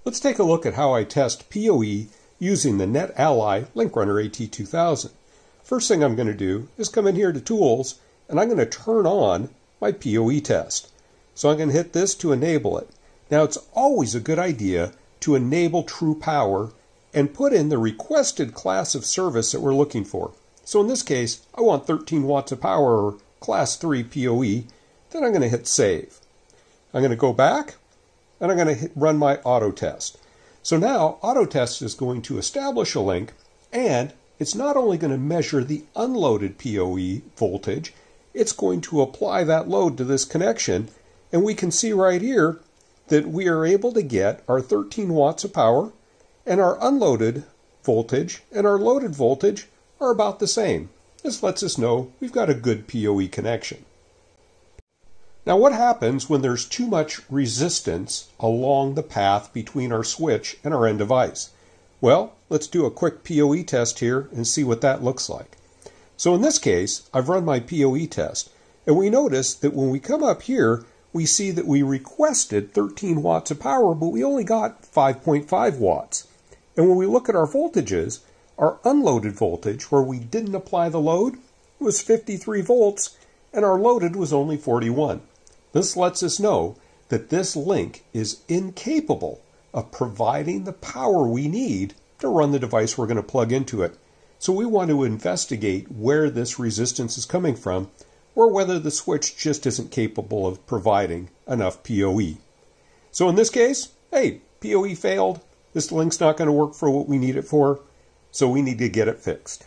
Let's take a look at how I test PoE using the NetAlly LinkRunner AT 2000. First thing I'm going to do is come in here to Tools, and I'm going to turn on my PoE test. So I'm going to hit this to enable it. Now it's always a good idea to enable true power and put in the requested class of service that we're looking for. So in this case, I want 13 watts of power or class 3 PoE. Then I'm going to hit save. I'm going to go back and I'm going to run my auto test. So now auto test is going to establish a link, and it's not only going to measure the unloaded PoE voltage, it's going to apply that load to this connection, and we can see right here that we are able to get our 13 watts of power, and our unloaded voltage and our loaded voltage are about the same. This lets us know we've got a good PoE connection. Now what happens when there's too much resistance along the path between our switch and our end device? Well, let's do a quick PoE test here and see what that looks like. So in this case, I've run my PoE test, and we notice that when we come up here, we see that we requested 13 watts of power, but we only got 5.5 watts. And when we look at our voltages, our unloaded voltage, where we didn't apply the load, was 53 volts, and our loaded was only 41. This lets us know that this link is incapable of providing the power we need to run the device we're going to plug into it. So we want to investigate where this resistance is coming from, or whether the switch just isn't capable of providing enough PoE. So in this case, hey, PoE failed. This link's not going to work for what we need it for, so we need to get it fixed.